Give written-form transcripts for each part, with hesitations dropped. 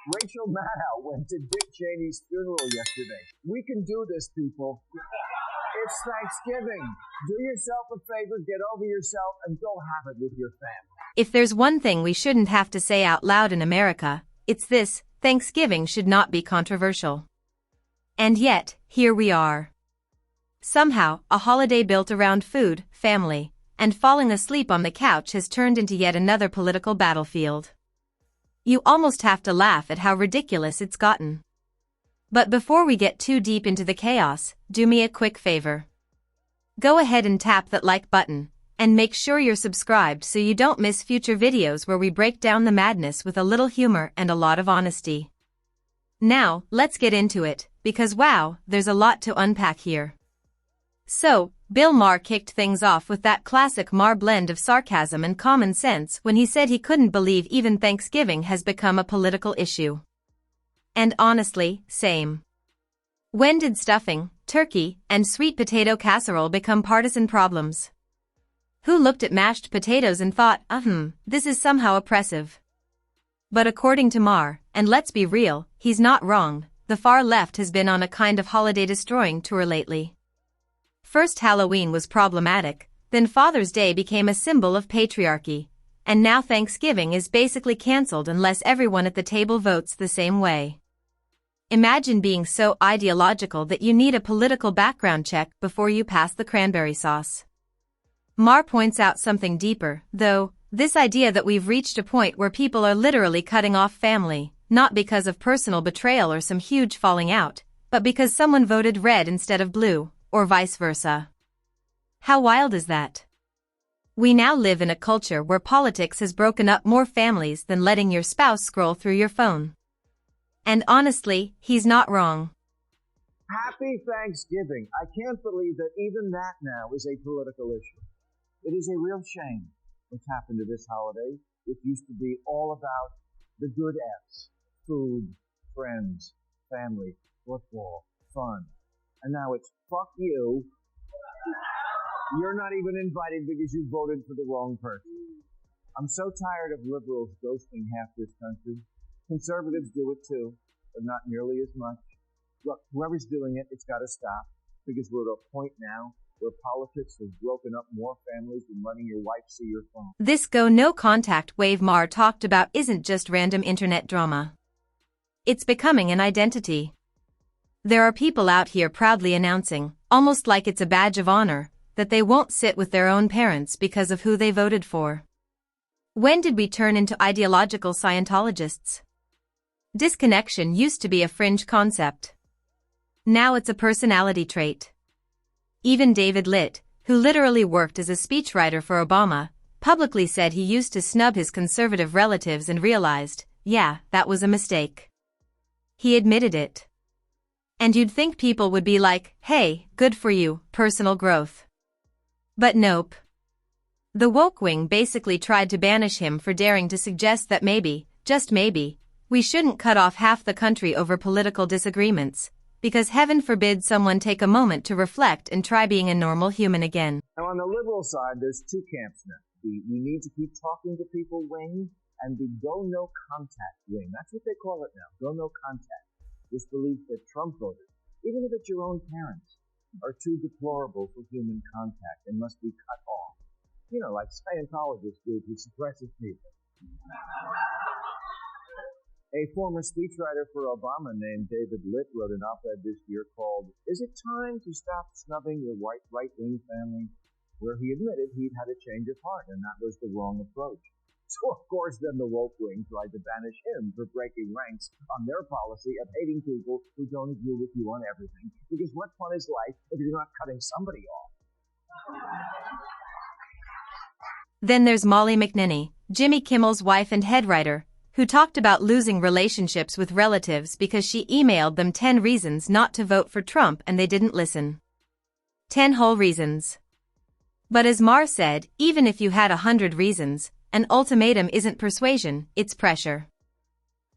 Rachel Maddow went to Dick Cheney's funeral yesterday. We can do this, people. It's Thanksgiving. Do yourself a favor, get over yourself, and go have it with your family. If there's one thing we shouldn't have to say out loud in America, it's this: Thanksgiving should not be controversial. And yet, here we are. Somehow, a holiday built around food, family, and falling asleep on the couch has turned into yet another political battlefield. You almost have to laugh at how ridiculous it's gotten. But before we get too deep into the chaos, do me a quick favor. Go ahead and tap that like button, and make sure you're subscribed so you don't miss future videos where we break down the madness with a little humor and a lot of honesty. Now, let's get into it, because wow, there's a lot to unpack here. So, Bill Maher kicked things off with that classic Maher blend of sarcasm and common sense when he said he couldn't believe even Thanksgiving has become a political issue. And honestly, same. When did stuffing, turkey, and sweet potato casserole become partisan problems? Who looked at mashed potatoes and thought, this is somehow oppressive? But according to Maher, and let's be real, he's not wrong, the far left has been on a kind of holiday-destroying tour lately. First Halloween was problematic, then Father's Day became a symbol of patriarchy, and now Thanksgiving is basically cancelled unless everyone at the table votes the same way. Imagine being so ideological that you need a political background check before you pass the cranberry sauce. Maher points out something deeper, though, this idea that we've reached a point where people are literally cutting off family, not because of personal betrayal or some huge falling out, but because someone voted red instead of blue, or vice versa. How wild is that? We now live in a culture where politics has broken up more families than letting your spouse scroll through your phone. And honestly, he's not wrong. Happy Thanksgiving. I can't believe that even that now is a political issue. It is a real shame what's happened to this holiday. It used to be all about the good F's: food, friends, family, football, fun. And now it's fuck you. You're not even invited because you voted for the wrong person. I'm so tired of liberals ghosting half this country. Conservatives do it too, but not nearly as much. Look, whoever's doing it, it's got to stop, because we're at a point now where politics has broken up more families than letting your wife see your phone. This go no contact wave Maher talked about isn't just random internet drama. It's becoming an identity. There are people out here proudly announcing, almost like it's a badge of honor, that they won't sit with their own parents because of who they voted for. When did we turn into ideological Scientologists? Disconnection used to be a fringe concept. Now it's a personality trait. Even David Litt, who literally worked as a speechwriter for Obama, publicly said he used to snub his conservative relatives and realized, yeah, that was a mistake. He admitted it. And you'd think people would be like, hey, good for you, personal growth. But nope. The woke wing basically tried to banish him for daring to suggest that maybe, just maybe, we shouldn't cut off half the country over political disagreements, because heaven forbid someone take a moment to reflect and try being a normal human again. Now on the liberal side, there's two camps now. The we need to keep talking to people wing, and the go no contact wing. That's what they call it now, go no contact. This belief that Trump voters, even if it's your own parents, are too deplorable for human contact and must be cut off. You know, like Scientologist group who suppresses people. A former speechwriter for Obama named David Litt wrote an op-ed this year called, "Is it time to stop snubbing your right-wing family?" where he admitted he'd had a change of heart and that was the wrong approach. So, of course, then the woke wing tried to banish him for breaking ranks on their policy of hating people who don't agree with you on everything. Because what fun is life if you're not cutting somebody off? Then there's Molly McNinney, Jimmy Kimmel's wife and head writer, who talked about losing relationships with relatives because she emailed them 10 reasons not to vote for Trump and they didn't listen. 10 whole reasons. But as Maher said, even if you had 100 reasons, an ultimatum isn't persuasion, it's pressure.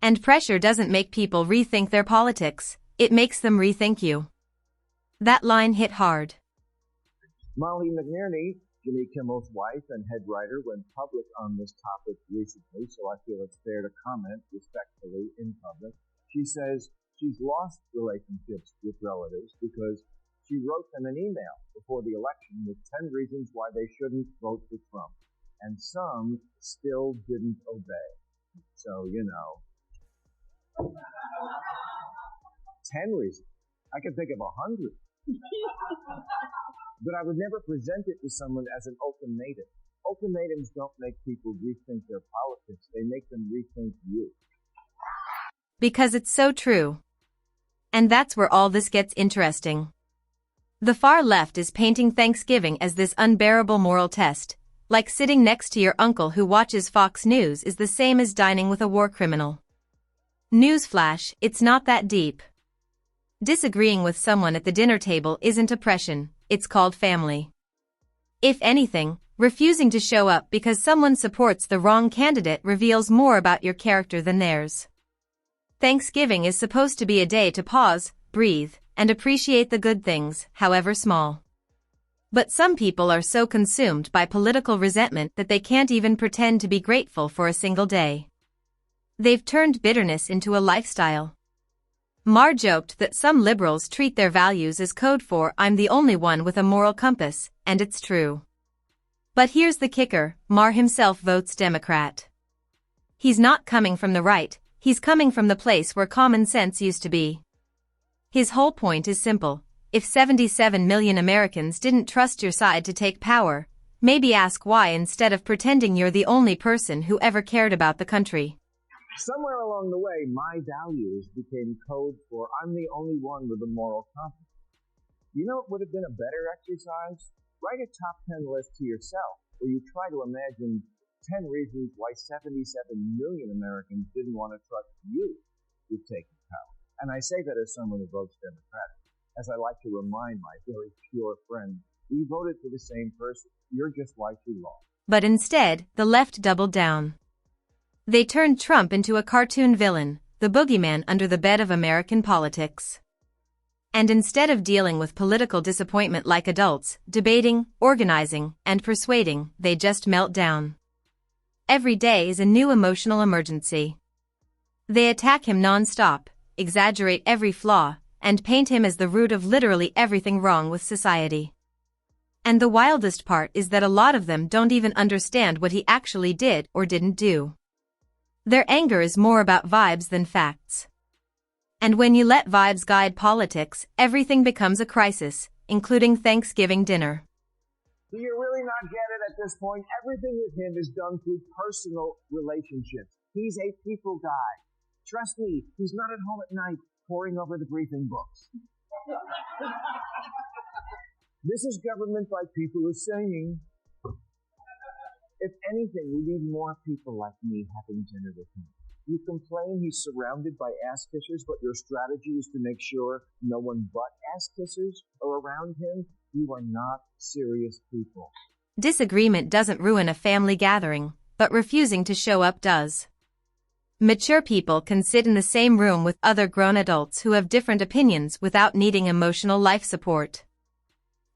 And pressure doesn't make people rethink their politics, it makes them rethink you. That line hit hard. Molly McNinney, Jimmy Kimmel's wife and head writer, went public on this topic recently, so I feel it's fair to comment respectfully in public. She says she's lost relationships with relatives because she wrote them an email before the election with 10 reasons why they shouldn't vote for Trump. And some still didn't obey. So, 10 reasons. I can think of 100. But I would never present it to someone as an ultimatum. Ultimatums don't make people rethink their politics. They make them rethink you. Because it's so true. And that's where all this gets interesting. The far left is painting Thanksgiving as this unbearable moral test, like sitting next to your uncle who watches Fox News is the same as dining with a war criminal. Newsflash, it's not that deep. Disagreeing with someone at the dinner table isn't oppression, it's called family. If anything, refusing to show up because someone supports the wrong candidate reveals more about your character than theirs. Thanksgiving is supposed to be a day to pause, breathe, and appreciate the good things, however small. But some people are so consumed by political resentment that they can't even pretend to be grateful for a single day. They've turned bitterness into a lifestyle. Maher joked that some liberals treat their values as code for "I'm the only one with a moral compass," and it's true. But here's the kicker, Maher himself votes Democrat. He's not coming from the right, he's coming from the place where common sense used to be. His whole point is simple: if 77 million Americans didn't trust your side to take power, maybe ask why instead of pretending you're the only person who ever cared about the country. Somewhere along the way, my values became code for "I'm the only one with a moral compass." You know what would have been a better exercise? Write a top 10 list to yourself, where you try to imagine 10 reasons why 77 million Americans didn't want to trust you with taking power. And I say that as someone who votes Democratic, as I like to remind my very pure friends, we voted for the same person. You're just like you lost. But instead, the left doubled down. They turned Trump into a cartoon villain, the boogeyman under the bed of American politics. And instead of dealing with political disappointment like adults, debating, organizing, and persuading, they just melt down. Every day is a new emotional emergency. They attack him non-stop, exaggerate every flaw, and paint him as the root of literally everything wrong with society. And the wildest part is that a lot of them don't even understand what he actually did or didn't do. Their anger is more about vibes than facts. And when you let vibes guide politics, everything becomes a crisis, including Thanksgiving dinner. Do you really not get it at this point? Everything with him is done through personal relationships. He's a people guy. Trust me, he's not at home at night poring over the briefing books. This is government by people are saying. If anything, we need more people like me having dinner with him. You complain he's surrounded by ass-kissers, but your strategy is to make sure no one but ass-kissers are around him? You are not serious people. Disagreement doesn't ruin a family gathering, but refusing to show up does. Mature people can sit in the same room with other grown adults who have different opinions without needing emotional life support.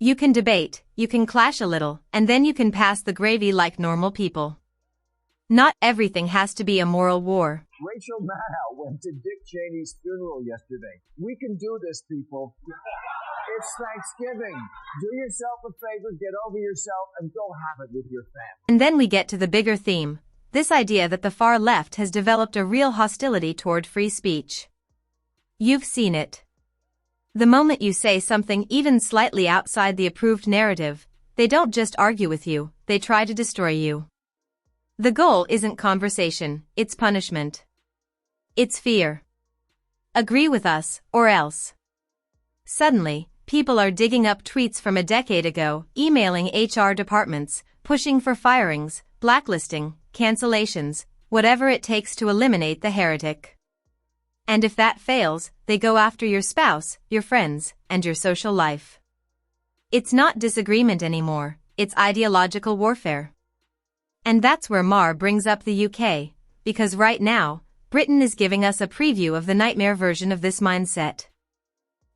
You can debate, you can clash a little, and then you can pass the gravy like normal people. Not everything has to be a moral war. Rachel Maddow went to Dick Cheney's funeral yesterday. We can do this, people. It's Thanksgiving. Do yourself a favor, get over yourself, and go have it with your family. And then we get to the bigger theme, this idea that the far left has developed a real hostility toward free speech. You've seen it. The moment you say something even slightly outside the approved narrative, they don't just argue with you, they try to destroy you. The goal isn't conversation, it's punishment. It's fear. Agree with us, or else. Suddenly, people are digging up tweets from a decade ago, emailing HR departments, pushing for firings, blacklisting, cancellations, whatever it takes to eliminate the heretic. And if that fails, they go after your spouse, your friends, and your social life. It's not disagreement anymore, it's ideological warfare. And that's where Maher brings up the UK, because right now, Britain is giving us a preview of the nightmare version of this mindset.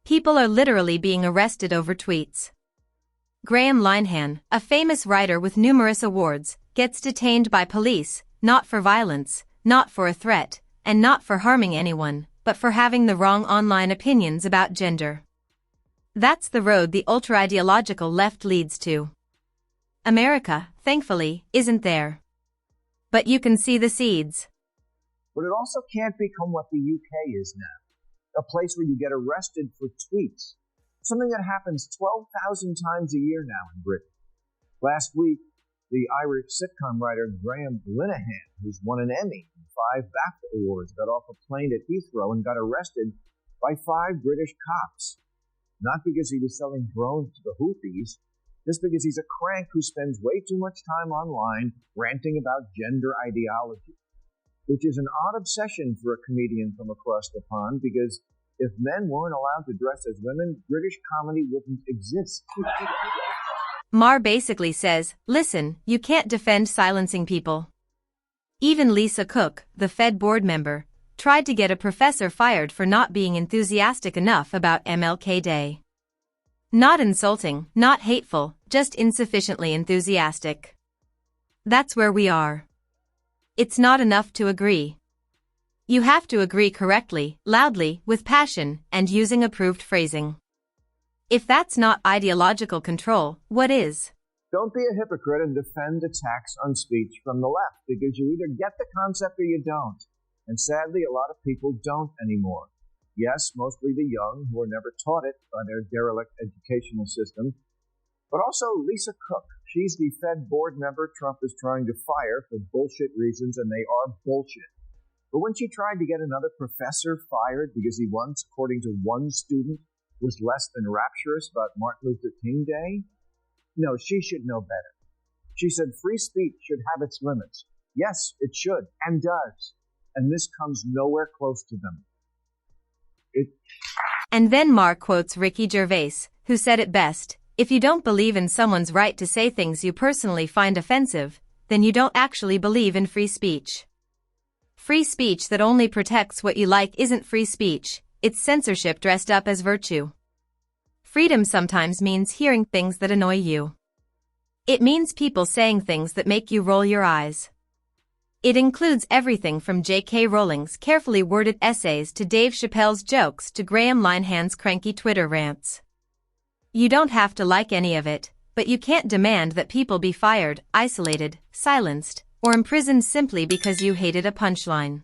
People are literally being arrested over tweets. Graham Linehan, a famous writer with numerous awards, gets detained by police, not for violence, not for a threat, and not for harming anyone, but for having the wrong online opinions about gender. That's the road the ultra-ideological left leads to. America, thankfully, isn't there. But you can see the seeds. But it also can't become what the UK is now, a place where you get arrested for tweets, something that happens 12,000 times a year now in Britain. Last week, the Irish sitcom writer Graham Linehan, who's won an Emmy and 5 BAFTA awards, got off a plane at Heathrow and got arrested by 5 British cops. Not because he was selling drones to the Houthis, just because he's a crank who spends way too much time online ranting about gender ideology, which is an odd obsession for a comedian from across the pond, because if men weren't allowed to dress as women, British comedy wouldn't exist. Maher basically says, listen, you can't defend silencing people. Even Lisa Cook, the Fed board member, tried to get a professor fired for not being enthusiastic enough about MLK Day. Not insulting, not hateful, just insufficiently enthusiastic. That's where we are. It's not enough to agree. You have to agree correctly, loudly, with passion, and using approved phrasing. If that's not ideological control, what is? Don't be a hypocrite and defend attacks on speech from the left, because you either get the concept or you don't. And sadly, a lot of people don't anymore. Yes, mostly the young, who are never taught it by their derelict educational system. But also Lisa Cook. She's the Fed board member Trump is trying to fire for bullshit reasons, and they are bullshit. But when she tried to get another professor fired because he once, according to one student, was less than rapturous about Martin Luther King Day, no, she should know better. She said free speech should have its limits. Yes, it should, and does. And this comes nowhere close to them. And then Maher quotes Ricky Gervais, who said it best, if you don't believe in someone's right to say things you personally find offensive, then you don't actually believe in free speech. Free speech that only protects what you like isn't free speech, it's censorship dressed up as virtue. Freedom sometimes means hearing things that annoy you. It means people saying things that make you roll your eyes. It includes everything from J.K. Rowling's carefully worded essays to Dave Chappelle's jokes to Graham Linehan's cranky Twitter rants. You don't have to like any of it, but you can't demand that people be fired, isolated, silenced, or imprisoned simply because you hated a punchline.